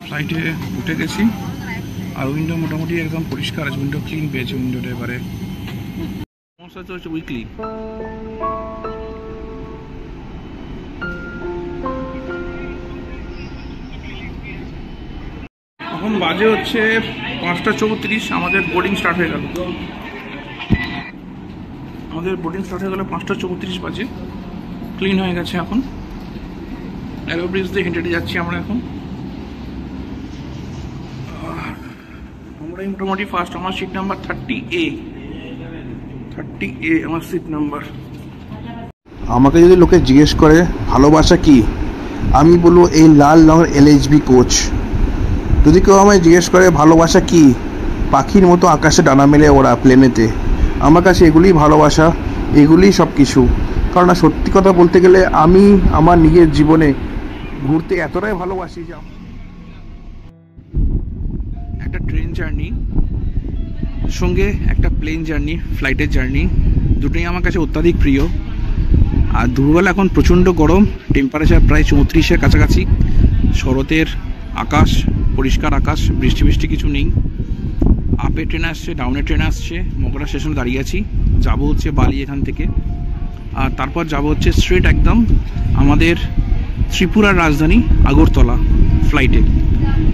ফ্লাইটে উঠে গেছি আর উইন্ডো মোটামুটি একদম পরিষ্কার আছে, উইন্ডো ক্লিন পেয়েছে উইন্ডোটা। এবারে সমস্যা হচ্ছে উইকলি। এখন বাজে হচ্ছে 5:34, আমাদের বোর্ডিং স্টার্ট হয়ে গেল। 5:34 বাজে, ক্লিন হয়ে গেছে। এখন এরো ব্রিজ দিয়ে হেঁটে যাচ্ছি আমরা। এখন আমরাই মোটামুটি ফার্স্ট। আমার সিট নাম্বার 30A, আমার সিট নাম্বার। আমাকে যদি লোকে জিজ্ঞেস করে ভালোবাসা কি, আমি বলবো এই লাল রঙের LHB কোচ। যদি কেউ আমায় জিজ্ঞেস করে ভালোবাসা কি, পাখির মতো আকাশে ডানা মেলে ওরা প্লেনেতে, আমার কাছে এগুলিই ভালোবাসা, এগুলিই সব কিছু। কারণ সত্যি কথা বলতে গেলে আমি আমার নিজের জীবনে ঘুরতে এতটাই ভালোবাসি যে একটা ট্রেন জার্নি সঙ্গে একটা প্লেন জার্নি, ফ্লাইটের জার্নি, দুটোই আমার কাছে অত্যাধিক প্রিয়। আর দুপুরবেলা এখন প্রচণ্ড গরম, টেম্পারেচার প্রায় 34-এর কাছাকাছি। শরতের আকাশ, পরিষ্কার আকাশ, বৃষ্টি বৃষ্টি কিছু নেই। আপে ট্রেন আসছে, ডাউনে ট্রেন আসছে। মগরা স্টেশনে দাঁড়িয়ে আছি, যাবো হচ্ছে বালি এখান থেকে। আর তারপর যাবো হচ্ছে স্ট্রেট একদম আমাদের ত্রিপুরার রাজধানী আগরতলা। ফ্লাইটে,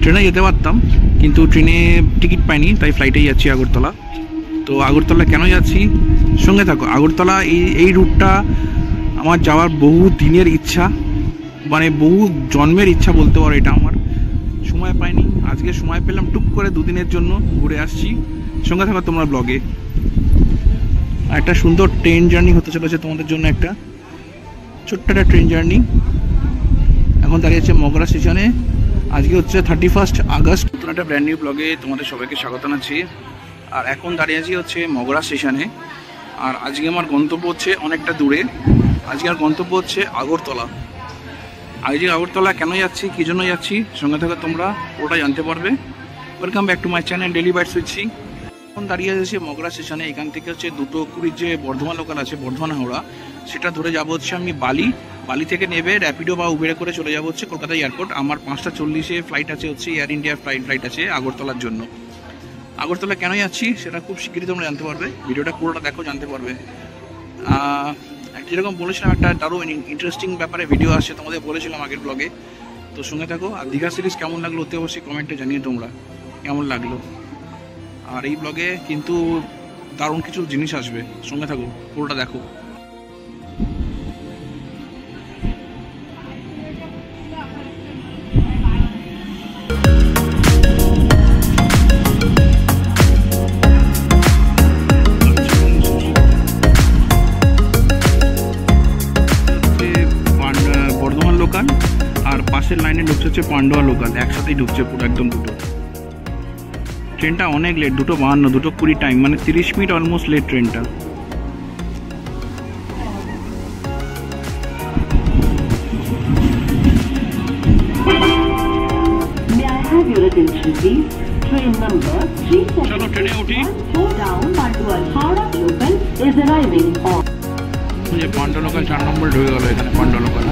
ট্রেনে যেতে পারতাম কিন্তু ট্রেনে টিকিট পাইনি, তাই ফ্লাইটেই যাচ্ছি আগরতলা। তো আগরতলা কেন যাচ্ছি, সঙ্গে থাকো। আগরতলা এই রুটটা আমার যাওয়ার বহু দিনের ইচ্ছা, মানে বহু জন্মের ইচ্ছা বলতে পারো। এটা আমার সময় পাইনি, আজকে সময় পেলাম, টুক করে দুদিনের জন্য ঘুরে আসছি। সঙ্গে থাকো তোমরা ব্লগে। একটা সুন্দর ট্রেন জার্নি হতে চলেছে তোমাদের জন্য, একটা ছোট্ট একটা ট্রেন জার্নি। এখন দাঁড়িয়ে আছে মগরা স্টেশনে। আজকে হচ্ছে 31 আগস্ট। নতুন একটা ব্র্যান্ড নিউ ব্লগে তোমাদের সবাইকে স্বাগত জানাচ্ছি। আর এখন দাঁড়িয়ে আছি হচ্ছে মগরা স্টেশনে। আর আজকে আমার গন্তব্য হচ্ছে অনেকটা দূরে। আজকে আর গন্তব্য হচ্ছে আগরতলা। আজকে আগরতলা কেন যাচ্ছি, কী জন্য যাচ্ছি, সঙ্গে থেকে তোমরা ওটা জানতে পারবে। Welcome back to my channel daily bites with Singh. এখন দাঁড়িয়ে আছে মগরা স্টেশনে। এখান থেকে হচ্ছে 2:20 যে বর্ধমান লোকাল আছে, বর্ধমান হাওড়া, সেটা ধরে যাবো হচ্ছে আমি বালি। বালি থেকে নেবে র্যাপিডো বা উবেরে করে চলে যাবো হচ্ছে কলকাতা এয়ারপোর্ট। আমার 5:40-এ ফ্লাইট আছে, হচ্ছে এয়ার ইন্ডিয়ার ফ্লাইট আছে আগরতলার জন্য। আগরতলা কেন যাচ্ছি সেটা খুব শীঘ্রই তোমরা জানতে পারবে। ভিডিওটা পুরোটা দেখো, জানতে পারবে। যেরকম বলেছিলাম একটা দারুণ ইন্টারেস্টিং ব্যাপারে ভিডিও আসছে, তোমাদের বলেছিলাম আগের ব্লগে। তো সঙ্গে থাকো। আর দীঘা সিরিজ কেমন লাগলো অতি অবশ্যই কমেন্টে জানিয়ে তোমরা কেমন লাগলো। আর এই ব্লগে কিন্তু দারুণ কিছু জিনিস আসবে, সঙ্গে থাকো, পুরোটা দেখো। বর্ধমান লোকাল আর পাশের লাইনে ঢুকছে হচ্ছে পান্ডুয়া লোকাল, একসাথেই ঢুকছে পুরো একদম দুটো। ট্রেনটা অনেক লেট, 2:52, 2:20 টাইম, মানে 30 মিনিট অলমোস্ট লেট ট্রেনটা। চলো ট্রেনে উঠি। পান্ডুয়া লোকাল 4 নম্বর ঢুকে গেল এখানে, পান্ডুয়া লোকাল।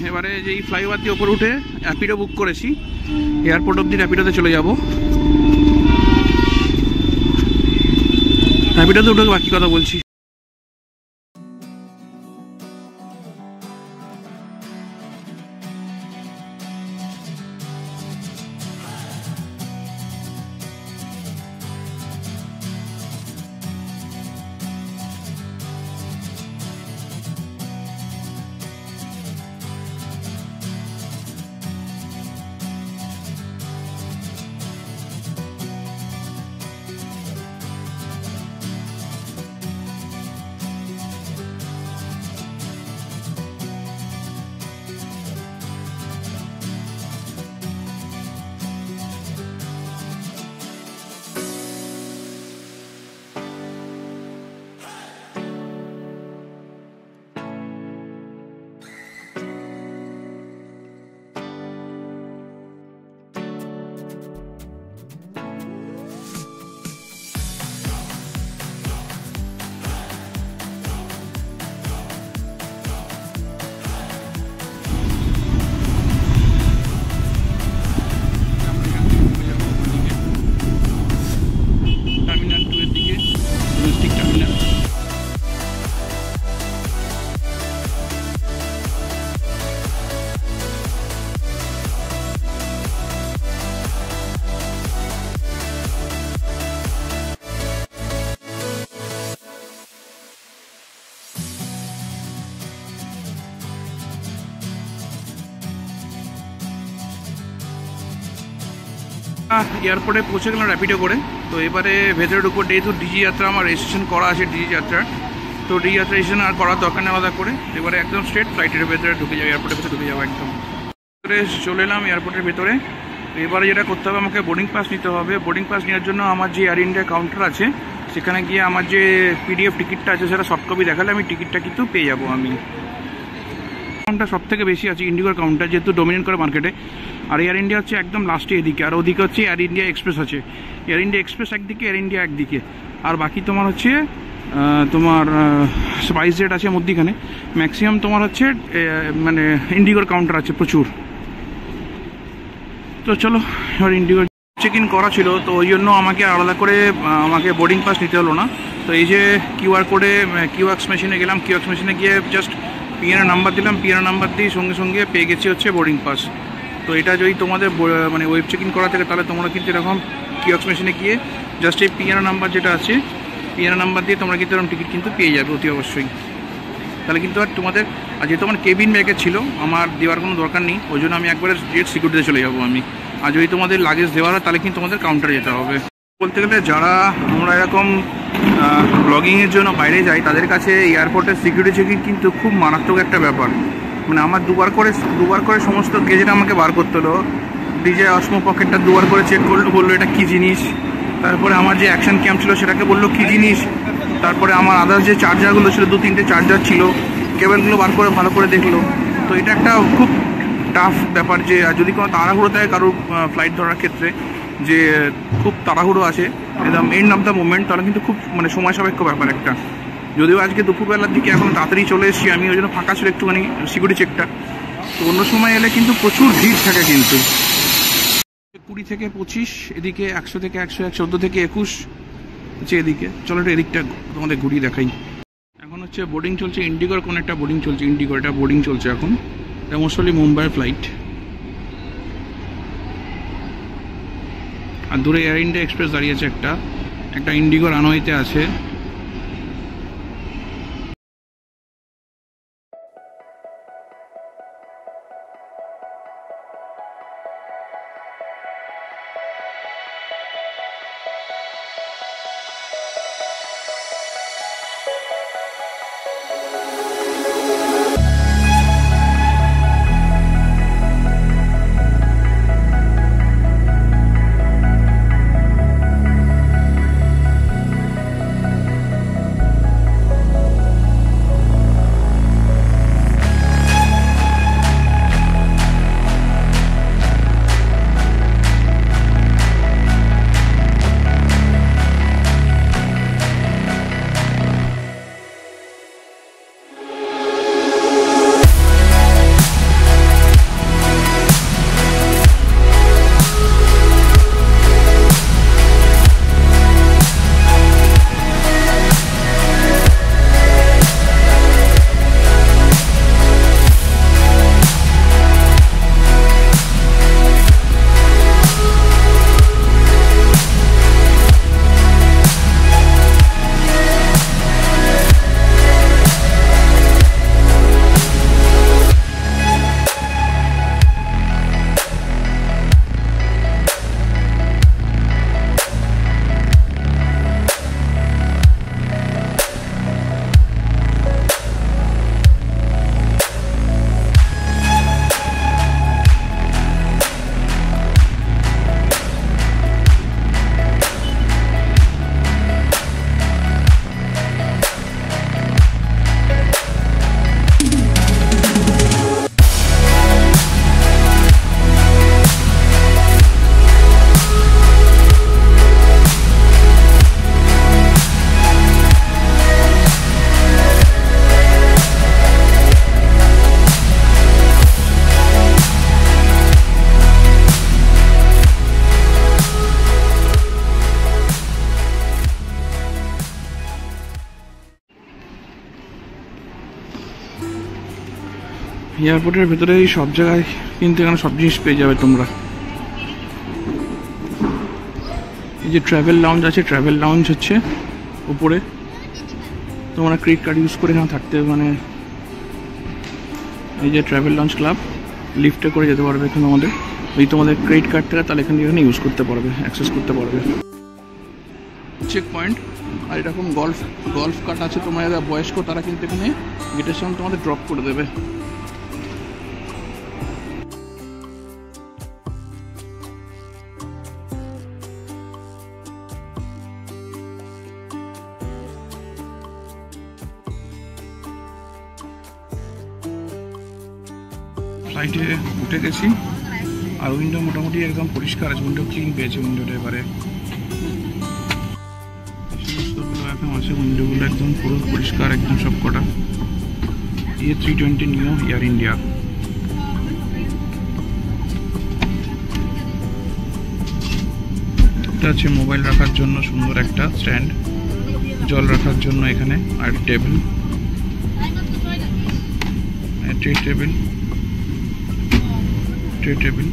এবারে যেই ফ্লাইওভার দিয়ে উপরে উঠে র্যাপিডো বুক করেছি, এয়ারপোর্ট অব্দি র্যাপিডোতে চলে যাব। র্যাপিডোতে উঠে বাকি কথা বলছি। এয়ারপোর্টে পৌঁছে গেলাম র্যাপিডো করে। তো এবারে ভেতরে ঢুকবো, যেহেতু ডিজি যাত্রা আমার রেজিস্ট্রেশন করা আছে ডিজি যাত্রার, তো ডিজি যাত্রা রেজিস্ট্রেশন আর করার দরকার নেই আলাদা করে। এবারে একদম স্ট্রেট ফ্লাইটের ভেতরে ঢুকে যাবো, এয়ারপোর্টের ভেতরে ঢুকে যাবো একদম। চলে এলাম এয়ারপোর্টের ভেতরে। তো এবারে যেটা করতে হবে, আমাকে বোর্ডিং পাস নিতে হবে। বোর্ডিং পাস নেওয়ার জন্য আমার যে এয়ার ইন্ডিয়া কাউন্টার আছে সেখানে গিয়ে আমার যে পিডিএফ টিকিটটা আছে সেটা সফট কপি দেখালে আমি টিকিটটা কিন্তু পেয়ে যাবো। আমি কাউন্টার সব থেকে বেশি আছে ইন্ডিগোর কাউন্টার, যেহেতু ডোমিনেট করে মার্কেটে। আর এয়ার ইন্ডিয়া হচ্ছে একদম লাস্টে এদিকে, আর ওদিকে হচ্ছে এয়ার ইন্ডিয়া এক্সপ্রেস আছে। এয়ার ইন্ডিয়া এক্সপ্রেস একদিকে, এয়ার ইন্ডিয়া একদিকে, আর বাকি তোমার হচ্ছে তোমার স্পাইস জেট আছে মধ্যিখানে। ম্যাক্সিমাম তোমার হচ্ছে মানে ইন্ডিগোর কাউন্টার আছে প্রচুর। তো চলো, এবার ইন্ডিগো চেক ইন করা ছিল, তো ওই জন্য আমাকে আলাদা করে আমাকে বোর্ডিং পাস নিতে হলো না। তো এই যে কিউআর কোডে কিউআক্স মেশিনে গেলাম, কিউআক্স মেশিনে গিয়ে জাস্ট পিএনআর নাম্বার দিলাম, পিএনআর নাম্বার দিয়ে সঙ্গে সঙ্গে পেয়ে গেছি হচ্ছে বোর্ডিং পাস। তো এটা যদি তোমাদের মানে ওয়েব চেক ইন করা থাকে তাহলে তোমরা কিন্তু এরকম কিওস্ক মেশিনে গিয়ে জাস্ট এই পিএনআর নাম্বার যেটা আছে, পিএনআর নাম্বার দিয়ে তোমরা কিন্তু এরকম টিকিট কিন্তু পেয়ে যাবে অতি অবশ্যই। তাহলে কিন্তু আর তোমাদের, আর যেহেতু আমার কেবিন ব্যাগে ছিল, আমার দেওয়ার কোনো দরকার নেই, ওই জন্য আমি একবারে ডিরেক্ট সিকিউরিটিতে চলে যাবো আমি। আর যদি তোমাদের লাগেজ দেওয়ার হয় তাহলে কিন্তু তোমাদের কাউন্টারে যেতে হবে। বলতে গেলে যারা আমরা এরকম ব্লগিংয়ের জন্য বাইরে যাই, তাদের কাছে এয়ারপোর্টের সিকিউরিটি চেকিং কিন্তু খুব মারাত্মক একটা ব্যাপার। মানে আমার দুবার করে সমস্ত গেজেট আমাকে বার করতে হলো। ডিজে অসমো পকেটটা দুবার করে চেক করলো, বললো এটা কী জিনিস। তারপরে আমার যে অ্যাকশন ক্যাম্প ছিল সেটাকে বললো কী জিনিস। তারপরে আমার আদার্স যে চার্জারগুলো ছিল, 2-3টে চার্জার ছিল, কেবলগুলো বার করে ভালো করে দেখলো। তো এটা একটা খুব টাফ ব্যাপার, যে যদি কোনো তাড়াহুড়ো থাকে কারোর ফ্লাইট ধরার ক্ষেত্রে, যে খুব তাড়াহুড়ো আছে একদম এন্ড অফ দ্য মুভমেন্ট, তাহলে কিন্তু খুব মানে সময় সাপেক্ষ ব্যাপার একটা। যদিও আজকে দুপুরবেলার দিকে এখন তাড়াতাড়ি চলে এসেছি আমি, ওই জন্য ফাঁকা ছিল একটুখানি সিকিউরিটি চেকটা। তো অন্য সময় এলে কিন্তু প্রচুর ভিড় থাকে কিন্তু। 20 থেকে 25, এদিকে 100 থেকে 101, 14 থেকে 21 হচ্ছে এদিকে। চলো এটা এদিকটা তোমাদের ঘুরিয়ে দেখাই। এখন হচ্ছে বোর্ডিং চলছে, ইন্ডিগোর কোন একটা বোর্ডিং চলছে, ইন্ডিগো এটা বোর্ডিং চলছে এখন। এটা মোস্টলি মুম্বাইয়ের ফ্লাইট। আর দূরে এয়ার ইন্ডিয়া এক্সপ্রেস দাঁড়িয়ে আছে একটা ইন্ডিগো রানওয়েতে আছে। এয়ারপোর্টের ভেতরে সব জায়গায় কিন্তু এখানে সব জিনিস পেয়ে যাবে তোমরা। এই যে ট্রাভেল লাউঞ্জ আছে, ট্রাভেল লাউঞ্জ হচ্ছে উপরে, তোমরা ক্রেডিট কার্ড ইউজ করে এখানে থাকতে, মানে এই যে ট্রাভেল লাউঞ্জ ক্লাব, লিফটে করে যেতে পারবে এখানে আমাদের, ওই তোমাদের ক্রেডিট কার্ড থেকে তাহলে এখানে ইউজ করতে পারবে, অ্যাক্সেস করতে পারবে। চেক পয়েন্ট আর এরকম গল্ফ কার্ট আছে, তোমরা যারা বয়স্ক তারা কিন্তু এখানে গেটের সামনে তোমাদের ড্রপ করে দেবে। ফ্লাইটে উঠে গেছি আর উইন্ডো মোটামুটি একদম পরিষ্কার আছে, উইন্ডো ক্লিন পেয়েছে উইন্ডোটা এবারে। সমস্তগুলো এখন আছে, উইন্ডোগুলো একদম পুরো পরিষ্কার একদম সব কটা। A320 নিও এয়ার ইন্ডিয়া। এটা আছে মোবাইল রাখার জন্য সুন্দর একটা স্ট্যান্ড, জল রাখার জন্য এখানে, আর টেবিল, ট্রে টেবিল।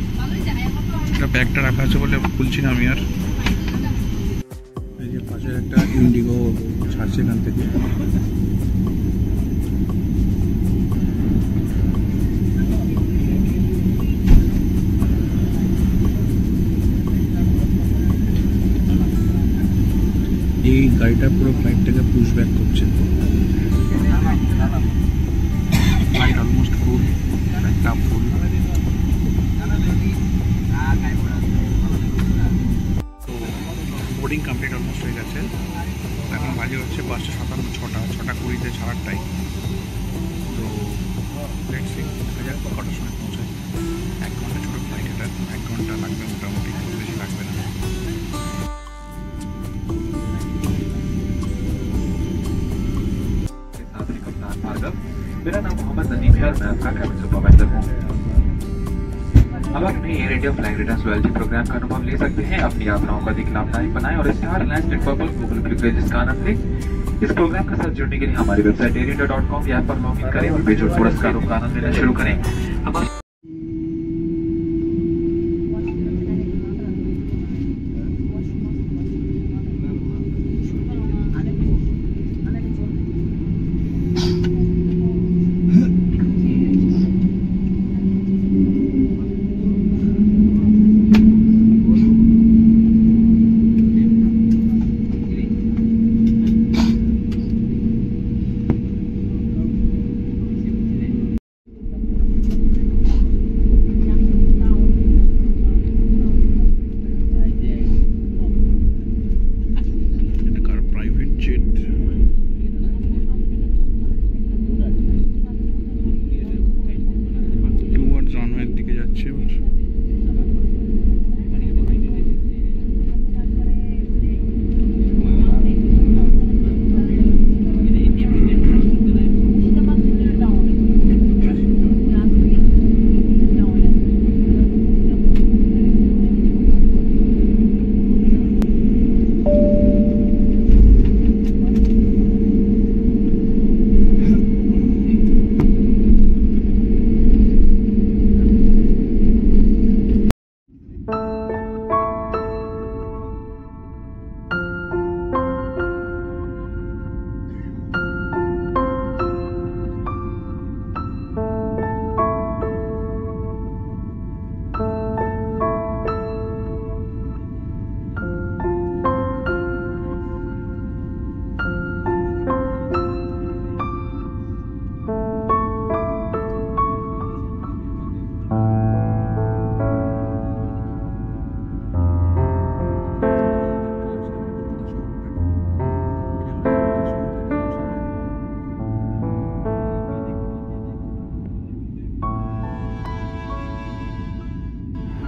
এটা ব্যাগটা রাখা আছে বলে খুলছি না আমি আর। এই যে পাশের একটা ইন্ডিগো ছাড়ছে এখান থেকে। এই গাড়িটা পুরো ফ্লাইটটাকে পুশ ব্যাক করছে। ফ্লাইট অলমোস্ট ফুল, একটা ফুল। বোর্ডিং কমপ্লিট অলমোস্ট হয়ে গেছে। এখন বাজে হচ্ছে 5:57, 6:20 ছাড়ার টাইম। তো লেটস সি কটার সময় পৌঁছায়। 1 ঘন্টা ছোটো ফ্লাইট, এটা 1 ঘন্টা লাগবে মোটামুটি, বেশি লাগবে না। मेरा नाम मोहम्मद नदीम है और मैं आपका कैबिन सुपरवाइजर हूँ। अब आप अपने air India flight returns loyalty programme का अनुभव ले सकते हैं। अपनी यात्राओं को अधिक लाभदायक बनाएं और इसके रिलायंस नेटवर्क पर गूगल प्रिविलेजेस का आनंद लें। इस प्रोग्राम के साथ जुड़ने के लिए हमारी वेबसाइट airindia.com ऐप पर लॉगिन करें और बेजोड़ पुरस्कारों का आनंद लेना शुरू करें।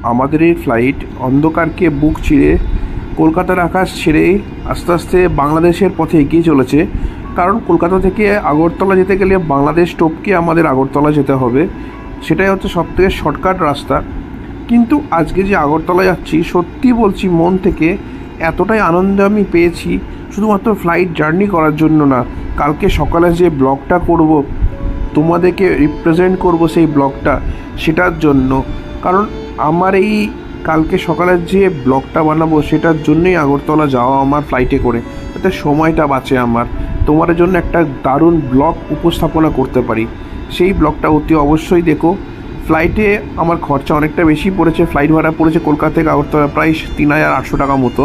আমাদের এই ফ্লাইট অন্ধকারকে বুক চিরে কলকাতার আকাশ ছেড়ে আস্তে আস্তে বাংলাদেশের পথে এগিয়ে চলেছে। কারণ কলকাতা থেকে আগরতলা যেতে গেলে বাংলাদেশ টপকে আমাদের আগরতলা যেতে হবে, সেটাই হচ্ছে সবথেকে শর্টকাট রাস্তা। কিন্তু আজকে যে আগরতলা যাচ্ছি, সত্যি বলছি মন থেকে এতটাই আনন্দ আমি পেয়েছি, শুধুমাত্র ফ্লাইট জার্নি করার জন্য না, কালকে সকালে যে ব্লগটা করব, তোমাদেরকে রিপ্রেজেন্ট করব সেই ব্লগটা, সেটার জন্য। কারণ আমার এই কালকে সকালের যে ব্লগটা বানাবো সেটার জন্যই আগরতলা যাওয়া আমার ফ্লাইটে করে, যাতে সময়টা বাঁচে আমার, তোমার জন্য একটা দারুণ ব্লগ উপস্থাপনা করতে পারি। সেই ব্লগটা অতি অবশ্যই দেখো। ফ্লাইটে আমার খরচা অনেকটা বেশি পড়েছে, ফ্লাইট ভাড়া পড়েছে কলকাতা থেকে আগরতলা প্রায় ৩,৮০০ টাকা মতো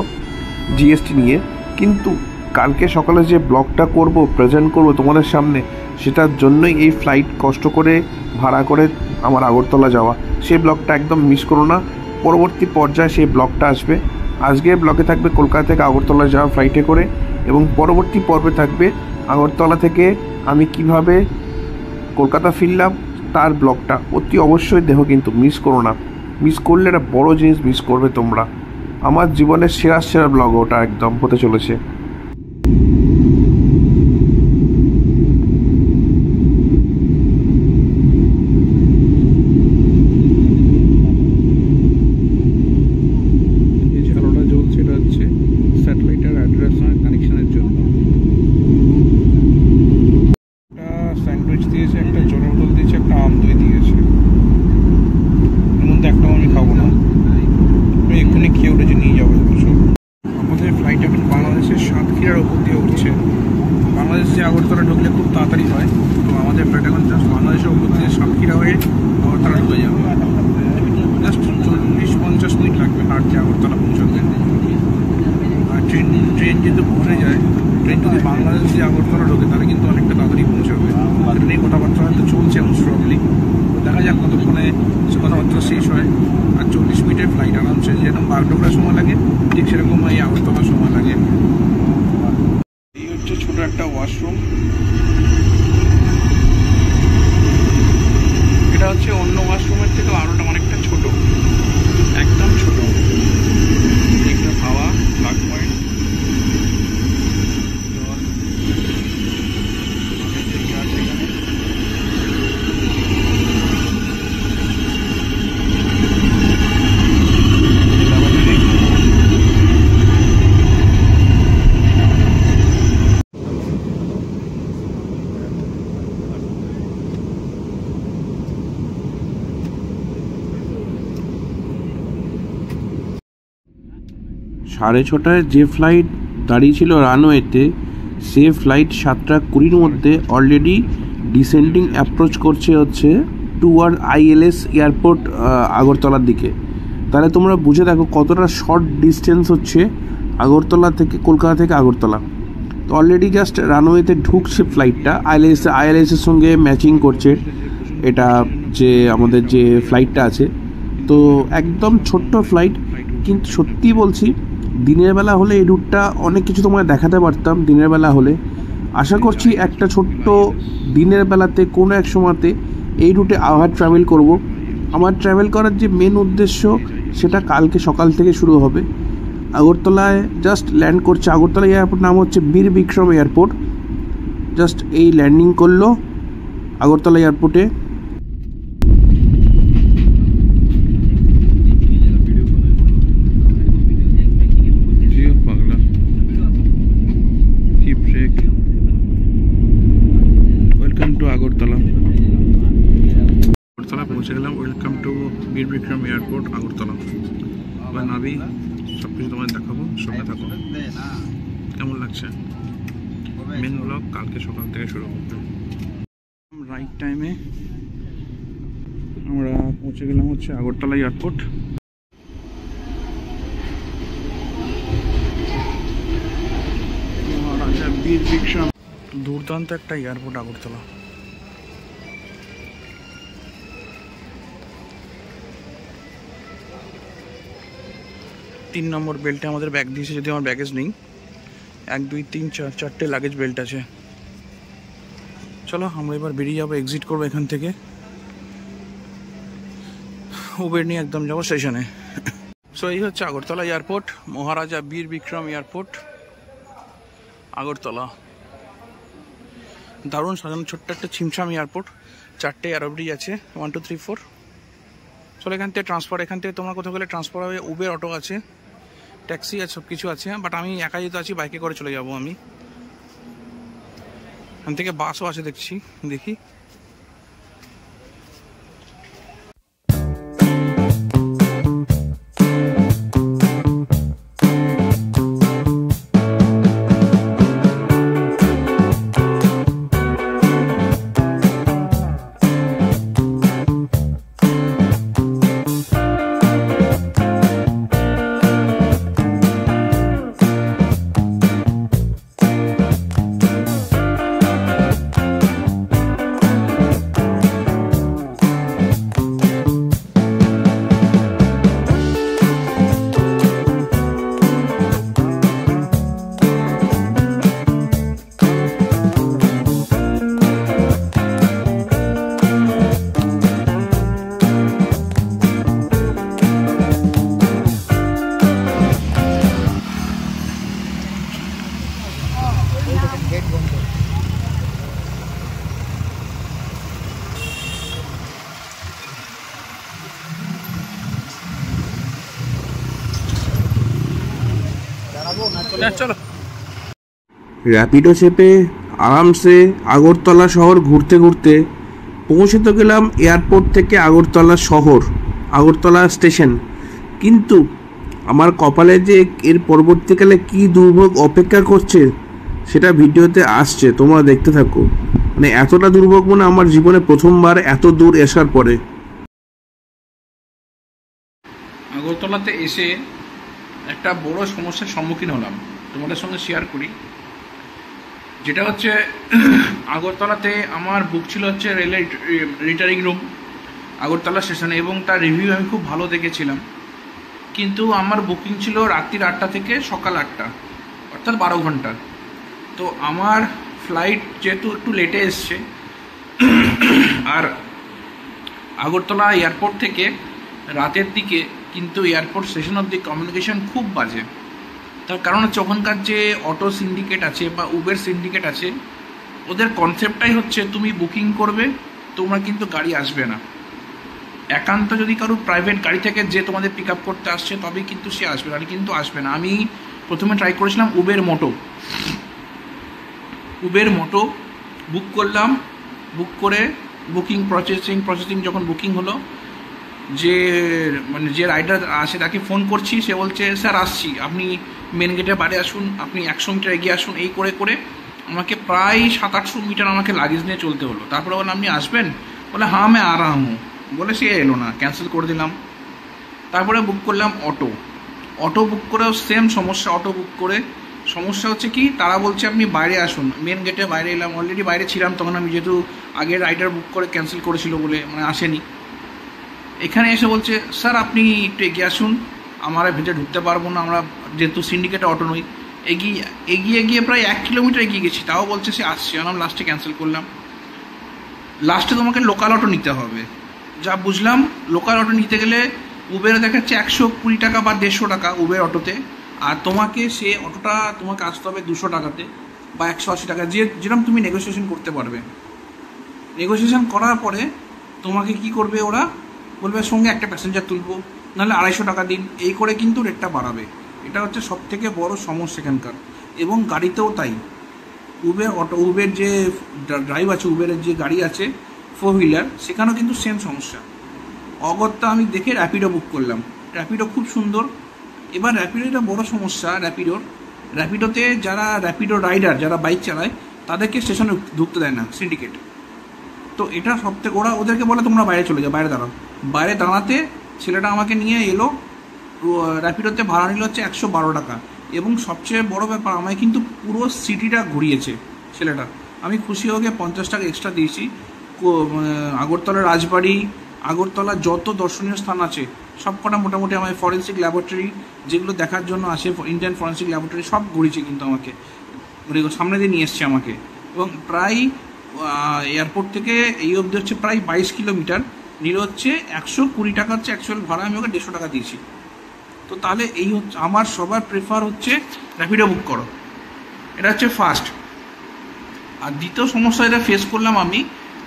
জিএসটি নিয়ে। কিন্তু কালকে সকালে যে ব্লগটা করব, প্রেজেন্ট করব তোমাদের সামনে, সেটার জন্যই এই ফ্লাইট কষ্ট করে ভাড়া করে আমার আগরতলা যাওয়া। সেই ব্লগটা একদম মিস করো না, পরবর্তী পর্যায়ে সেই ব্লগটা আসবে। আজকের ব্লগে থাকবে কলকাতা থেকে আগরতলা যাওয়া ফ্লাইটে করে, এবং পরবর্তী পর্বে থাকবে আগরতলা থেকে আমি কিভাবে কলকাতা ফিরলাম তার ব্লগটা। অতি অবশ্যই দেখো, কিন্তু মিস করো না, মিস করলে একটা বড় জিনিস মিস করবে তোমরা। আমার জীবনের সেরা ব্লগ ওটা একদম হতে চলেছে। আগরতলা ঢুকলে খুব তাড়াতাড়ি হয়, তো আমাদের ফ্লাইট এখন জাস্ট বাংলাদেশের উপর থেকে সাতক্ষীরা হয়ে আগরতলা ঢুকে যাবে। জাস্ট 40-50 মিনিট লাগবে হাঁটতে আগরতলা পৌঁছাতে। আর ট্রেন যেহেতু ঘুরে যায়, ট্রেন যদি বাংলাদেশ দিয়ে আগরতলা ঢোকে তাহলে কিন্তু অনেকটা তাড়াতাড়ি পৌঁছাবে। ট্রেনে কথাবার্তা হয়তো চলছে এখন স্ট্রংলি, দেখা যাক কতক্ষণে সে কথাবার্তা শেষ হয়। আর 40 মিনিটের ফ্লাইট আরামসে, যেরকম বাগডোগরার সময় লাগে ঠিক সেরকম এই আগরতলার সময় লাগে। এই হচ্ছে ছোট একটা ওয়াশরুম, এটা হচ্ছে অন্য ওয়াশরুমের থেকে আরোটা অনেকটা ছোট, একদম ছোট। একটা হাওয়া প্লাগ পয়েন্ট, 6:30টায় যে ফ্লাইট দাঁড়িয়ে ছিল রানওয়েতে, সে ফ্লাইট 7:20-র মধ্যে অলরেডি ডিসেন্ডিং অ্যাপ্রোচ করছে হচ্ছে টুয়ার্ড ILS এয়ারপোর্ট আগরতলার দিকে। তাহলে তোমরা বুঝে দেখো কতটা শর্ট ডিস্টেন্স হচ্ছে আগরতলা থেকে, কলকাতা থেকে আগরতলা। তো অলরেডি জাস্ট রানওয়েতে ঢুকছে ফ্লাইটটা, ILS-এর সঙ্গে ম্যাচিং করছে এটা, যে আমাদের যে ফ্লাইটটা আছে। তো একদম ছোট্ট ফ্লাইট, কিন্তু সত্যি বলছি দিনের বেলা হলে এই রুটটা অনেক কিছু তোমায় দেখাতে পারতাম। দিনের বেলা হলে আশা করছি একটা ছোট্ট দিনের বেলাতে কোনো এক সময়তে এই রুটে আবার ট্রাভেল করব। আমার ট্রাভেল করার যে মেন উদ্দেশ্য সেটা কালকে সকাল থেকে শুরু হবে। আগরতলায় জাস্ট ল্যান্ড করছে, আগরতলা এয়ারপোর্ট নাম হচ্ছে বীর বিক্রম এয়ারপোর্ট। জাস্ট এই ল্যান্ডিং করলো আগরতলা এয়ারপোর্টে। Welcome to Agartala. আগরতলা পৌঁছে গেলাম। ওয়েলকাম টু বীর বিক্রম এয়ারপোর্ট আগরতলা। এবার নাবি সব কিছু তোমাদের দেখাবো, সঙ্গে থাকো। কেমন লাগছে? মেন ব্লগ কালকে সকাল থেকে শুরু করবো। রাইট টাইমে আমরা পৌঁছে গেলাম হচ্ছে আগরতলা এয়ারপোর্ট। মহারাজা বীর বিক্রম, দুর্দান্ত একটা এয়ারপোর্ট আগরতলা। তিন নম্বর বেল্টে আমাদের ব্যাগ দিয়েছে, যদি আমার ব্যাগেজ নেই। 1 2 3 4 4টে লাগেজ বেল্ট আছে। চলো আমরা এবার বেরিয়ে যাবো, এক্সিট করবো এখান থেকে। উবের নিয়ে একদম যাবো স্টেশনে। সো এই হচ্ছে আগরতলা এয়ারপোর্ট, মহারাজা বীর বিক্রম এয়ারপোর্ট আগরতলা। দারুণ সাজানো ছোট্ট একটা ছিমছাম এয়ারপোর্ট। 4টে এয়ারব্রিজ আছে, 1 2 3 4। চলো এখান থেকে ট্রান্সফার, এখান থেকে তোমরা কোথাও গেলে ট্রান্সফার হবে। উবের, অটো আছে, ট্যাক্সি আছে, সব কিছু আছে। বাট আমি একা যেতে আছি, বাইকে করে চলে যাবো আমি। এখান থেকে বাসও আছে দেখছি, দেখি। চলো র্যাপিডো চেপে আরামসে আগরতলা শহর ঘুরতে ঘুরতে পৌঁছে তো গেলাম এয়ারপোর্ট থেকে আগরতলা শহর, আগরতলা স্টেশন। কিন্তু আমার কপালে যে এর পরবর্তীকালে কি দুর্ভোগ অপেক্ষা করছে সেটা ভিডিওতে আসছে, তোমরা দেখতে থাকো। মানে এতটা দুর্ভোগ মনে আমার জীবনে প্রথমবার এত দূর আসার পরে। আগরতলাতে এসে একটা বড় সমস্যার সম্মুখীন হলাম, তোমাদের সঙ্গে শেয়ার করি। যেটা হচ্ছে আগরতলাতে আমার বুক ছিল হচ্ছে রেলের রিটার্নিং রুম আগরতলা স্টেশনে, এবং তার রিভিউ আমি খুব ভালো দেখেছিলাম। কিন্তু আমার বুকিং ছিল রাত্রির 8টা থেকে সকাল 8টা, অর্থাৎ 12 ঘন্টা। তো আমার ফ্লাইট যেহেতু একটু লেটে এসছে, আর আগরতলা এয়ারপোর্ট থেকে রাতের দিকে কিন্তু এয়ারপোর্ট স্টেশন অব্দি কমিউনিকেশন খুব বাজে। তার কারণ হচ্ছে ওখানকার যে অটো সিন্ডিকেট আছে বা উবের সিন্ডিকেট আছে, ওদের কনসেপ্টটাই হচ্ছে তুমি বুকিং করবে, তোমরা কিন্তু গাড়ি আসবে না। একান্ত যদি কারো প্রাইভেট গাড়ি থেকে যে তোমাদের পিক আপ করতে আসছে তবেই কিন্তু সে আসবে, গাড়ি কিন্তু আসবে না। আমি প্রথমে ট্রাই করেছিলাম উবের মোটো বুক করলাম। বুক করে প্রসেসিং যখন বুকিং হলো, যে মানে যে রাইডার আসে তাকে ফোন করছি, সে বলছে স্যার আসছি, আপনি মেন গেটের বাইরে আসুন, আপনি 100 মিটার এগিয়ে আসুন। এই করে করে আমাকে প্রায় 700-800 মিটার আমাকে লাগেজ নিয়ে চলতে হলো। তারপরে বললাম আপনি আসবেন, বলে হ্যাঁ আমি আ রাহা হুঁ, বলে সে এলো না, ক্যান্সেল করে দিলাম। তারপরে বুক করলাম অটো বুক করেও সেম সমস্যা। অটো বুক করে সমস্যা হচ্ছে কি, তারা বলছে আপনি বাইরে আসুন। মেন গেটে বাইরে এলাম, অলরেডি বাইরে ছিলাম তখন আমি, যেহেতু আগে রাইডার বুক করে ক্যান্সেল করেছিল বলে মানে আসেনি। এখানে এসে বলছে স্যার আপনি একটু এগিয়ে আসুন, আমরা ভেতরে ঢুকতে পারবো না, আমরা যেহেতু সিন্ডিকেটে অটো নই। এগিয়ে প্রায় 1 কিলোমিটার এগিয়ে গেছি, তাও বলছে সে আসছে। আমি লাস্টে ক্যান্সেল করলাম। লাস্টে তোমাকে লোকাল অটো নিতে হবে। যা বুঝলাম, লোকাল অটো নিতে গেলে উবেরে দেখাচ্ছে 120 টাকা বা 150 টাকা উবের অটোতে, আর তোমাকে সে অটোটা তোমাকে আসতে হবে 200 টাকাতে বা 180 টাকা, যেরকম তুমি নেগোসিয়েশন করতে পারবে। নেগোসিয়েশন করার পরে তোমাকে কি করবে, ওরা বলবে সঙ্গে একটা প্যাসেঞ্জার তুলবো, নাহলে 250 টাকা দিন, এই করে কিন্তু রেটটা বাড়াবে। এটা হচ্ছে সবথেকে বড় সমস্যা এখানকার। এবং গাড়িতেও তাই, উবের যে ড্রাইভ আছে, উবেরের যে গাড়ি আছে 4 হুইলার, সেখানেও কিন্তু সেম সমস্যা। অগত্যা আমি দেখে র্যাপিডো বুক করলাম, র্যাপিডো খুব সুন্দর। এবার র্যাপিডো একটা বড় সমস্যা, র্যাপিডোতে যারা র্যাপিডো রাইডার, যারা বাইক চালায়, তাদেরকে স্টেশনে ঢুকতে দেয় না সিন্ডিকেট। তো এটা সবথেকে, ওদেরকে বলে তোমরা বাইরে চলে যাও, বাইরে দাঁড়াও। বাইরে দাঁড়াতে ছেলেটা আমাকে নিয়ে এলো, র্যাপিডোতে ভাড়া নিল হচ্ছে 112 টাকা। এবং সবচেয়ে বড় ব্যাপার, আমায় কিন্তু পুরো সিটিটা ঘুরিয়েছে ছেলেটা। আমি খুশি হয়ে 50 টাকা এক্সট্রা দিয়েছি। আগরতলা রাজবাড়ি, আগরতলা যত দর্শনীয় স্থান আছে সব কটা মোটামুটি আমার ফরেন্সিক ল্যাবরেটরি যেগুলো দেখার জন্য আসে, ইন্ডিয়ান ফরেন্সিক ল্যাবরেটরি সব ঘুরিয়েছে কিন্তু আমাকে, সামনে দিয়ে নিয়ে এসছে আমাকে। এবং প্রায় এয়ারপোর্ট থেকে এই অবধি হচ্ছে প্রায় 22 কিলোমিটার, নিল হচ্ছে 120 টাকা হচ্ছে অ্যাকচুয়াল ভাড়া, আমি ওকে 150 টাকা দিয়েছি। তো তাহলে এই হচ্ছে আমার সবার প্রেফার হচ্ছে র্যাপিডো বুক করো, এটা হচ্ছে ফার্স্ট। আর দ্বিতীয় সমস্যা যেটা ফেস করলাম আমি,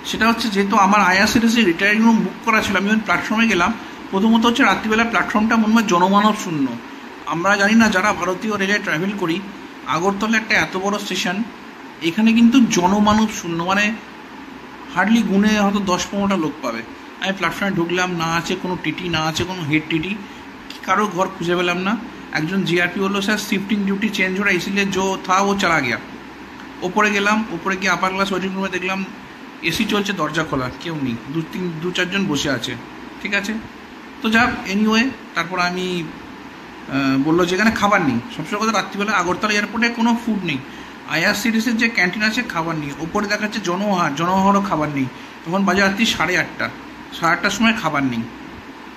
সেটা হচ্ছে যেহেতু আমার আইআরসিটিসি রিটায়ারিং রুম বুক করা ছিল, আমি প্ল্যাটফর্মে গেলাম। প্রথমত হচ্ছে রাত্রিবেলা প্ল্যাটফর্মটা মনে হয় জনমানব শূন্য। আমরা জানি না যারা ভারতীয় রেলে ট্রাভেল করি, আগরতলা একটা এত বড় স্টেশন, এখানে কিন্তু জনমানব শূন্য, মানে হার্ডলি গুনে হয়তো 10-15টা লোক পাবে। আমি প্ল্যাটফর্মে ঢুকলাম, না আছে কোনো টিটি, না আছে কোনো হেড টিটি, কারো ঘর খুঁজে পেলাম না। একজন জিআরপি বললো স্যার শিফটিং ডিউটি চেঞ্জ हो रहा है इसलिए जो था वो चला गया। ওপরে গেলাম, ওপরে গিয়ে আপার ক্লাস ওয়েটিং রুমে দেখলাম এসি চলছে, দরজা খোলা, কেউ নেই, 2-4 জন বসে আছে। ঠিক আছে, তো যাক এনিওয়ে, তারপর আমি বললো যেখানে খাবার নেই। সবসময় কথা, রাত্রিবেলা আগরতলা এয়ারপোর্টে কোনো ফুড নেই, আইআরসিটিসির যে ক্যান্টিন আছে খাবার নেই, ওপরে দেখাচ্ছে জনহারও খাবার নেই। তখন বাজে রাত্রি 8:30টার সময় খাবার নেই।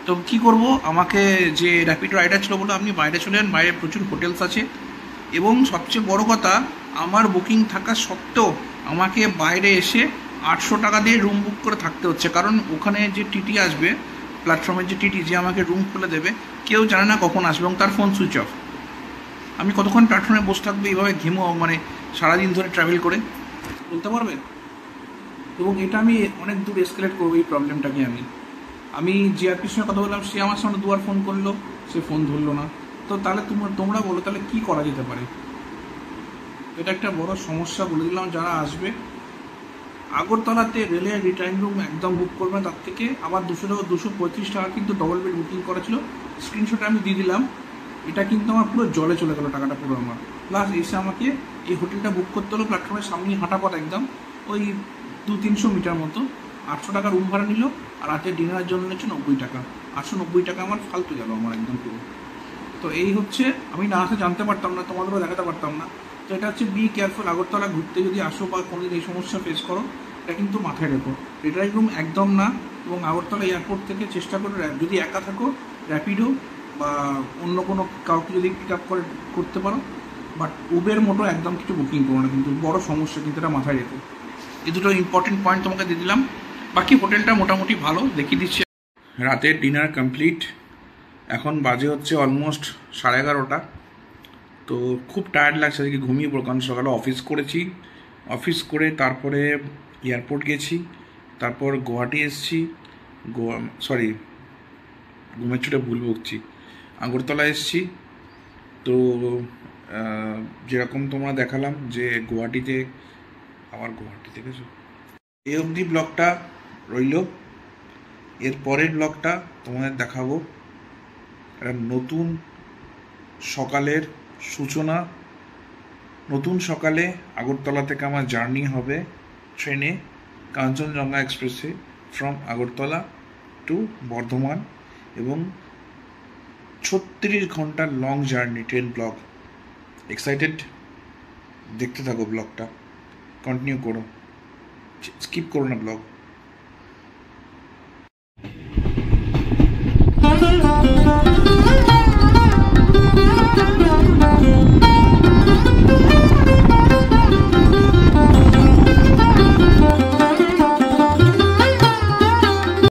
তো কী করব, আমাকে যে র্যাপিড রাইডার ছিল বললো আপনি বাইরে চলে যান, বাইরে প্রচুর হোটেলস আছে। এবং সবচেয়ে বড় কথা, আমার বুকিং থাকা সত্ত্বেও আমাকে বাইরে এসে 800 টাকা দিয়ে রুম বুক করে থাকতে হচ্ছে, কারণ ওখানে যে টিটি আসবে, প্ল্যাটফর্মের যে টিটি, যে আমাকে রুম খুলে দেবে, কেউ জানে না কখন আসবে এবং তার ফোন সুইচ অফ। আমি কতক্ষণ প্ল্যাটফর্মে বসে থাকবো এইভাবে ঘেমো, মানে সারাদিন ধরে ট্রাভেল করে, বলতে পারবে? এবং এটা আমি অনেক দূর এসকেলেট করবো এই প্রবলেমটাকে। আমি জিআরপির সঙ্গে কথা বললাম, সে আমার সামনে 2বার ফোন করলো, সে ফোন ধরলো না। তো তাহলে তোমরা বলো তাহলে কী করা যেতে পারে? এটা একটা বড় সমস্যা, বলে দিলাম। যারা আসবে আগরতলাতে রেলের রিটার্ন রুম একদম বুক করবে, তার থেকে আবার 235 টাকা কিন্তু ডবল বেড বুকিং করা ছিল, স্ক্রিনশট আমি দিয়ে দিলাম। এটা কিন্তু আমার পুরো জলে চলে গেলো টাকাটা পুরো আমার। প্লাস এসে আমাকে এই হোটেলটা বুক করতে হলো প্ল্যাটফর্মের সামনে, হাঁটা পথ একদম, ওই 200-300 মিটার মতো। 800 টাকা রুম ভাড়া নিল, আর রাতের ডিনারের জন্য নিচ্ছে 90 টাকা। 890 টাকা আমার ফালতু গেল আমার একদম পুরো। তো এই হচ্ছে, আমি না আসে জানতে পারতাম না, তোমাদেরও দেখাতে পারতাম না। তো এটা হচ্ছে বি কেয়ারফুল, আগরতলা ঘুরতে যদি আসো বা কোনোদিন এই সমস্যা ফেস করো, এটা কিন্তু মাথায় রেখো। রিটায়ারিং রুম একদম না। এবং আগরতলা এয়ারপোর্ট থেকে চেষ্টা করো, যদি একা থাকো র্যাপিডো বা অন্য কোনো কাউকে যদি পিক আপ করতে পারো, বাট উবের মোটো একদম কিছু বুকিং করো না, কিন্তু বড় সমস্যা, কিন্তু এটা মাথায় রেখো। এই দুটো ইম্পর্টেন্ট পয়েন্ট তোমাকে দিয়ে দিলাম। বাকি হোটেলটা মোটামুটি ভালো, দেখিয়ে দিচ্ছি। রাতের ডিনার কমপ্লিট, এখন বাজে হচ্ছে অলমোস্ট 11:30। তো খুব টায়ার্ড লাগছে, আজকে ঘুমিয়ে পড়ো, কারণ সকালে অফিস করে তারপরে এয়ারপোর্ট গেছি, তারপর গুয়াহাটি এসেছি, ঘুমের ছুটে ভুল বকছি, আগরতলা এসেছি। তো যেরকম তোমরা দেখালাম যে গুয়াহাটিতে দেখেছো, এই অবধি ব্লগটা রইল। এর পরের ব্লগটা তোমাদের দেখাবো একটা নতুন সকালের সূচনা। নতুন সকালে আগরতলা থেকে আমার জার্নি হবে ট্রেনে কাঞ্চনজঙ্ঘা এক্সপ্রেসে ফ্রম আগরতলা টু বর্ধমান, এবং 36 ঘন্টার long journey train blog. Excited? দেখতে থাকো ব্লগটা, কন্টিনিউ করো, স্কিপ করো না ব্লগ।